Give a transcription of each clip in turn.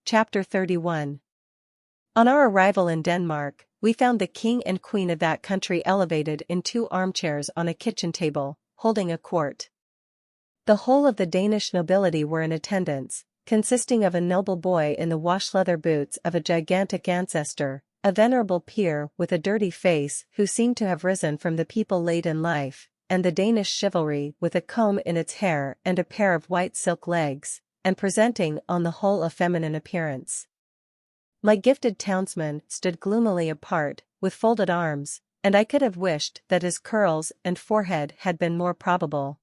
Chapter 31. On our arrival in Denmark, we found the king and queen of that country elevated in 2 armchairs on a kitchen table, holding a quart. The whole of the Danish nobility were in attendance, consisting of a noble boy in the wash-leather boots of a gigantic ancestor, a venerable peer with a dirty face who seemed to have risen from the people late in life, and the Danish chivalry with a comb in its hair and a pair of white silk legs, and presenting on the whole a feminine appearance. My gifted townsman stood gloomily apart, with folded arms, and I could have wished that his curls and forehead had been more probable.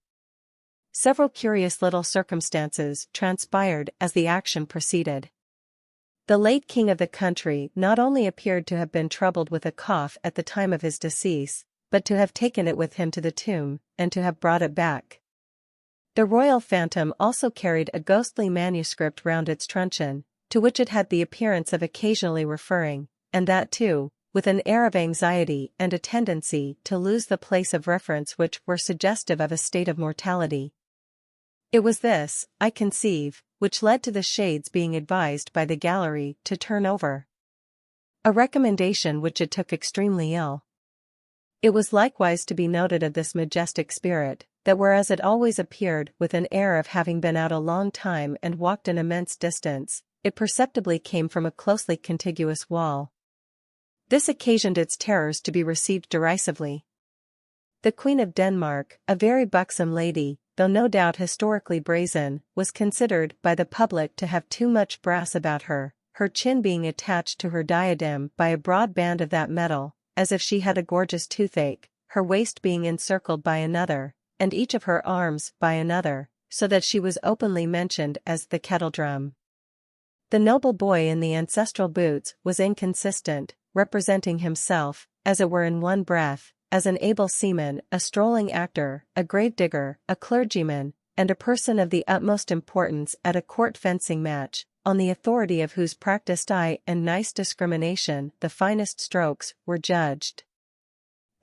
Several curious little circumstances transpired as the action proceeded. The late king of the country not only appeared to have been troubled with a cough at the time of his decease, but to have taken it with him to the tomb, and to have brought it back. The royal phantom also carried a ghostly manuscript round its truncheon, to which it had the appearance of occasionally referring, and that too, with an air of anxiety and a tendency to lose the place of reference which were suggestive of a state of mortality. It was this, I conceive, which led to the shades being advised by the gallery to turn over. A recommendation which it took extremely ill. It was likewise to be noted of this majestic spirit, that whereas it always appeared with an air of having been out a long time and walked an immense distance, it perceptibly came from a closely contiguous wall. This occasioned its terrors to be received derisively. The Queen of Denmark, a very buxom lady, though no doubt historically brazen, was considered by the public to have too much brass about her, her chin being attached to her diadem by a broad band of that metal, as if she had a gorgeous toothache, her waist being encircled by another, and each of her arms by another, so that she was openly mentioned as the kettledrum. The noble boy in the ancestral boots was inconsistent, representing himself, as it were in one breath, as an able seaman, a strolling actor, a grave-digger, a clergyman, and a person of the utmost importance at a court fencing match, on the authority of whose practiced eye and nice discrimination the finest strokes were judged.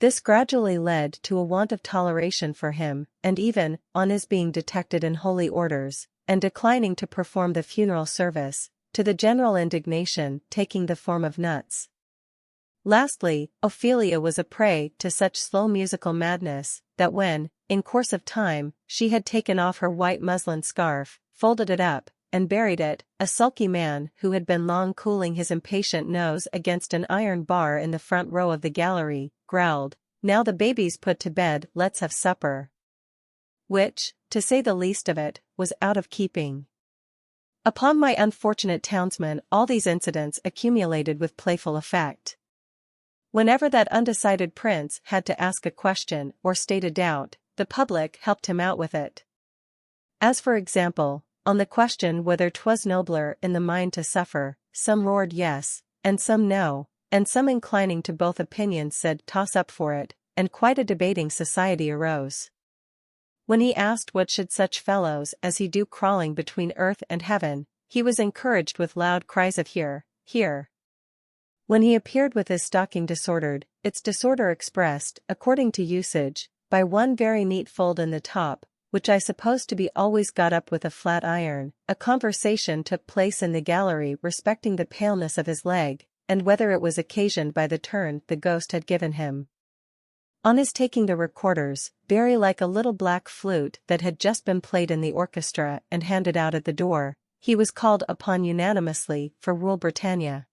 This gradually led to a want of toleration for him, and even, on his being detected in holy orders, and declining to perform the funeral service, to the general indignation taking the form of nuts. Lastly, Ophelia was a prey to such slow musical madness, that when, in course of time, she had taken off her white muslin scarf, folded it up, and buried it, a sulky man who had been long cooling his impatient nose against an iron bar in the front row of the gallery, growled, "Now the baby's put to bed, let's have supper." Which, to say the least of it, was out of keeping. Upon my unfortunate townsman all these incidents accumulated with playful effect. Whenever that undecided prince had to ask a question or state a doubt, the public helped him out with it. As for example, on the question whether 'twas nobler in the mind to suffer, some roared yes, and some no, and some inclining to both opinions said toss up for it, and quite a debating society arose. When he asked what should such fellows as he do crawling between earth and heaven, he was encouraged with loud cries of hear, hear. When he appeared with his stocking disordered, its disorder expressed, according to usage, by one very neat fold in the top, which I suppose to be always got up with a flat iron, a conversation took place in the gallery respecting the paleness of his leg, and whether it was occasioned by the turn the ghost had given him. On his taking the recorders, very like a little black flute that had just been played in the orchestra and handed out at the door, he was called upon unanimously for Rule Britannia.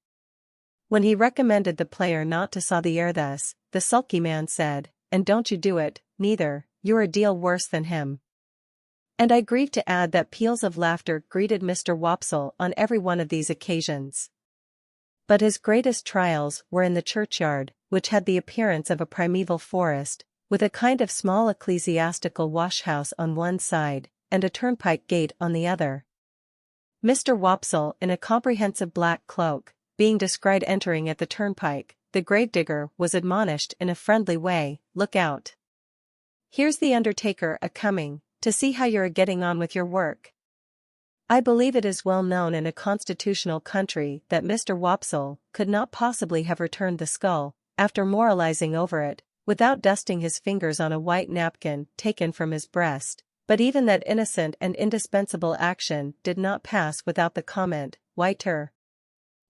When he recommended the player not to saw the air thus, the sulky man said, "And don't you do it, neither, you're a deal worse than him." And I grieve to add that peals of laughter greeted Mr. Wopsle on every one of these occasions. But his greatest trials were in the churchyard, which had the appearance of a primeval forest, with a kind of small ecclesiastical wash-house on one side, and a turnpike gate on the other. Mr. Wopsle, in a comprehensive black cloak, being descried entering at the turnpike, the gravedigger was admonished in a friendly way, "Look out. Here's the undertaker a-coming, to see how you're a-getting on with your work." I believe it is well known in a constitutional country that Mr. Wopsle could not possibly have returned the skull, after moralizing over it, without dusting his fingers on a white napkin taken from his breast, But even that innocent and indispensable action did not pass without the comment, "Waiter."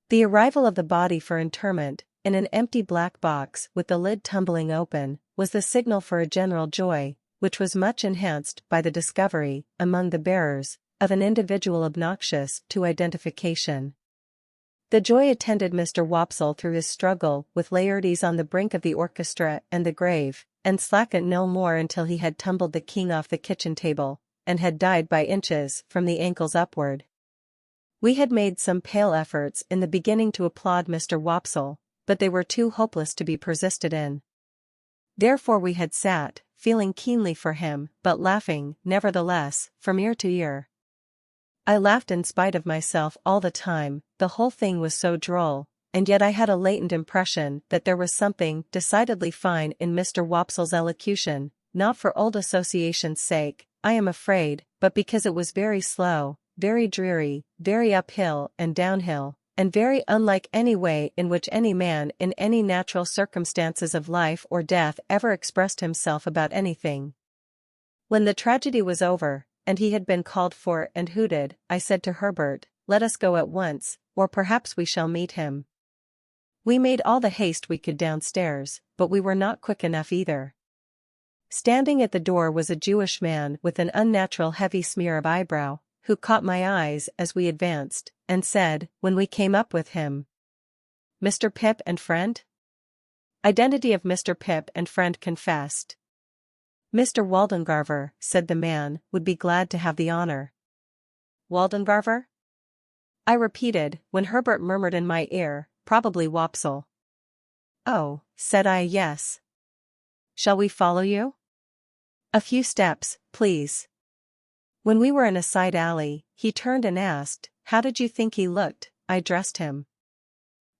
The arrival of the body for interment, in an empty black box with the lid tumbling open, was the signal for a general joy, which was much enhanced by the discovery, among the bearers, of an individual obnoxious to identification. The joy attended Mr. Wopsle through his struggle with Laertes on the brink of the orchestra and the grave, and slackened no more until he had tumbled the king off the kitchen table, and had died by inches from the ankles upward. We had made some pale efforts in the beginning to applaud Mr. Wopsle, but they were too hopeless to be persisted in. Therefore we had sat, feeling keenly for him, but laughing, nevertheless, from ear to ear. I laughed in spite of myself all the time, the whole thing was so droll, and yet I had a latent impression that there was something decidedly fine in Mr. Wopsle's elocution, not for old association's sake, I am afraid, but because it was very slow, very dreary, very uphill and downhill, and very unlike any way in which any man in any natural circumstances of life or death ever expressed himself about anything. When the tragedy was over, and he had been called for and hooted, I said to Herbert, "Let us go at once, or perhaps we shall meet him." We made all the haste we could downstairs, but we were not quick enough either. Standing at the door was a Jewish man with an unnatural heavy smear of eyebrow, who caught my eyes as we advanced, and said, when we came up with him, "Mr. Pip and friend?" Identity of Mr. Pip and friend confessed. "Mr. Waldengarver," said the man, "would be glad to have the honor." "Waldengarver?" I repeated, when Herbert murmured in my ear, "Probably Wopsle." "Oh," said I, "yes. Shall we follow you?" "A few steps, please." When we were in a side alley, he turned and asked, "How did you think he looked?" I dressed him.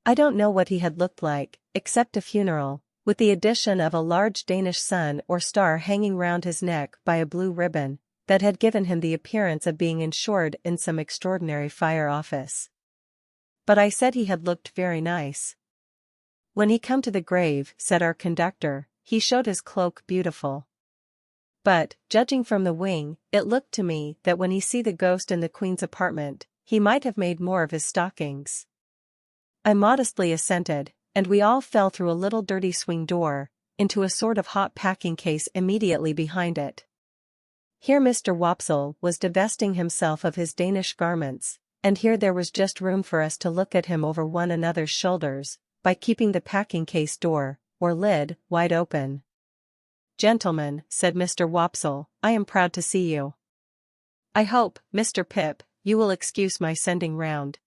I don't know what he had looked like, except a funeral, with the addition of a large Danish sun or star hanging round his neck by a blue ribbon, that had given him the appearance of being insured in some extraordinary fire office. But I said he had looked very nice. "When he come to the grave," said our conductor, "he showed his cloak beautiful. But, judging from the wing, it looked to me that when he see the ghost in the Queen's apartment, he might have made more of his stockings." I modestly assented, and we all fell through a little dirty swing door, into a sort of hot packing case immediately behind it. Here Mr. Wopsle was divesting himself of his Danish garments, and here there was just room for us to look at him over one another's shoulders, by keeping the packing case door, or lid, wide open. "Gentlemen," said Mr. Wopsle, "I am proud to see you. I hope, Mr. Pip, you will excuse my sending round.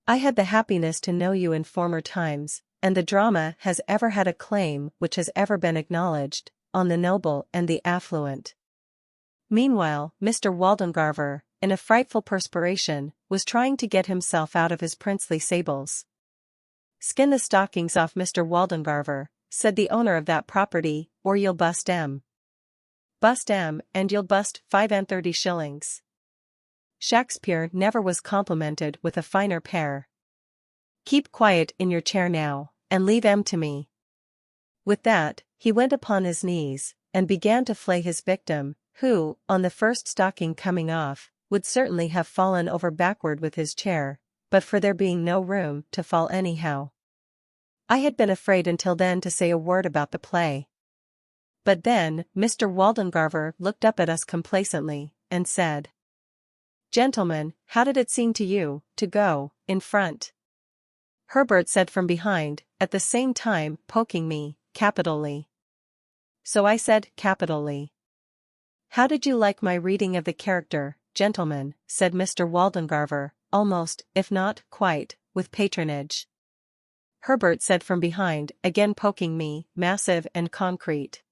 I had the happiness to know you in former times, and the drama has ever had a claim which has ever been acknowledged, on the noble and the affluent." Meanwhile, Mr. Waldengarver, in a frightful perspiration, was trying to get himself out of his princely sables. "Skin the stockings off Mr. Waldengarver," said the owner of that property, "or you'll bust 'em. Bust 'em, and you'll bust 35 shillings. Shakespeare never was complimented with a finer pair. Keep quiet in your chair now, and leave 'em to me." With that, he went upon his knees, and began to flay his victim, who, on the first stocking coming off, would certainly have fallen over backward with his chair, but for there being no room to fall anyhow. I had been afraid until then to say a word about the play. But then, Mr. Waldengarver looked up at us complacently, and said, "Gentlemen, how did it seem to you, to go, in front?" Herbert said from behind, at the same time poking me, "Capitally." So I said, "Capitally." "How did you like my reading of the character, gentlemen?" said Mr. Waldengarver, almost, if not quite, with patronage. Herbert said from behind, again poking me, "Massive and concrete."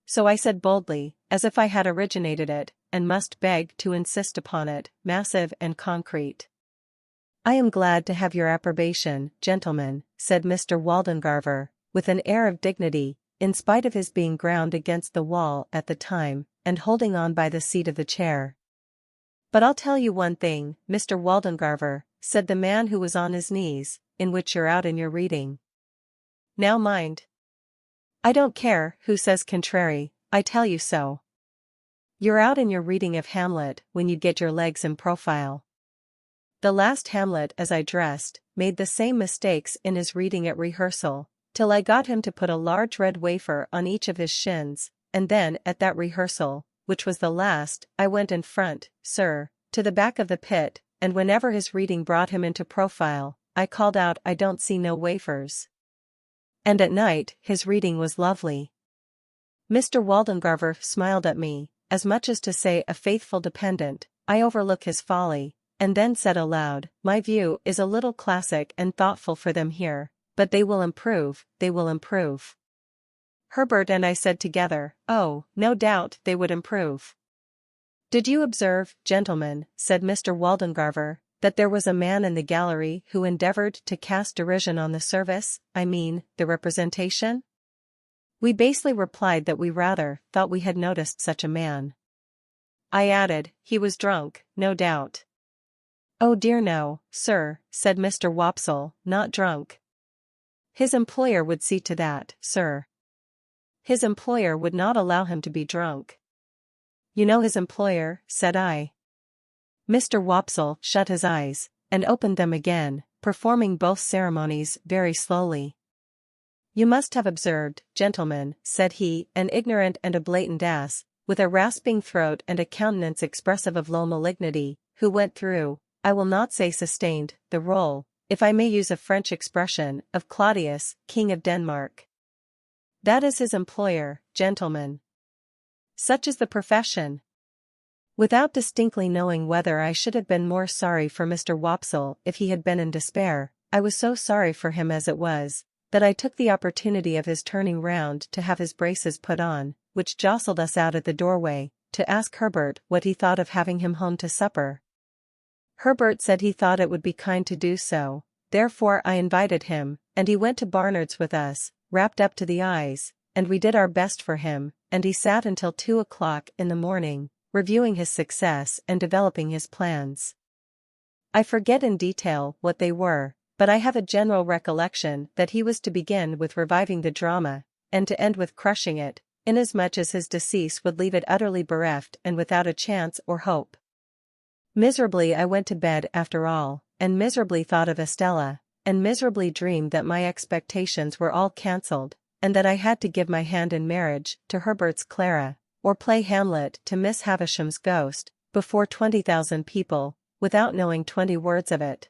So I said boldly, as if I had originated it, and must beg to insist upon it, "Massive and concrete." "I am glad to have your approbation, gentlemen," said Mr. Waldengarver, with an air of dignity, in spite of his being ground against the wall at the time, and holding on by the seat of the chair. "But I'll tell you one thing, Mr. Waldengarver," said the man who was on his knees, "in which you're out in your reading. Now mind. I don't care who says contrary, I tell you so. You're out in your reading of Hamlet when you get your legs in profile. The last Hamlet, as I dressed, made the same mistakes in his reading at rehearsal, till I got him to put a large red wafer on each of his shins, and then at that rehearsal, which was the last, I went in front, sir, to the back of the pit, and whenever his reading brought him into profile, I called out, "I don't see no wafers." And at night, his reading was lovely. Mr. Waldengarver smiled at me, as much as to say, "A faithful dependent, I overlook his folly," and then said aloud, "My view is a little classic and thoughtful for them here, but they will improve, they will improve." Herbert and I said together, "Oh, no doubt they would improve." "Did you observe, gentlemen," said Mr. Waldengarver, "that there was a man in the gallery who endeavored to cast derision on the service, I mean, the representation?" We basely replied that we rather thought we had noticed such a man. I added, "He was drunk, no doubt." "Oh dear no, sir," said Mr. Wopsle, "not drunk. His employer would see to that, sir. His employer would not allow him to be drunk." "You know his employer," said I. Mr. Wopsle shut his eyes, and opened them again, performing both ceremonies very slowly. "You must have observed, gentlemen," said he, "an ignorant and a blatant ass, with a rasping throat and a countenance expressive of low malignity, who went through, I will not say sustained, the role, if I may use a French expression, of Claudius, King of Denmark. That is his employer, gentlemen. Such is the profession." Without distinctly knowing whether I should have been more sorry for Mr. Wopsle if he had been in despair, I was so sorry for him as it was, that I took the opportunity of his turning round to have his braces put on, which jostled us out at the doorway, to ask Herbert what he thought of having him home to supper. Herbert said he thought it would be kind to do so, therefore I invited him, and he went to Barnard's with us, wrapped up to the eyes, and we did our best for him, and he sat until 2 o'clock in the morning, reviewing his success and developing his plans. I forget in detail what they were, but I have a general recollection that he was to begin with reviving the drama, and to end with crushing it, inasmuch as his decease would leave it utterly bereft and without a chance or hope. Miserably I went to bed after all, and miserably thought of Estella, and miserably dreamed that my expectations were all cancelled, and that I had to give my hand in marriage to Herbert's Clara, or play Hamlet to Miss Havisham's ghost, before 20,000 people, without knowing 20 words of it.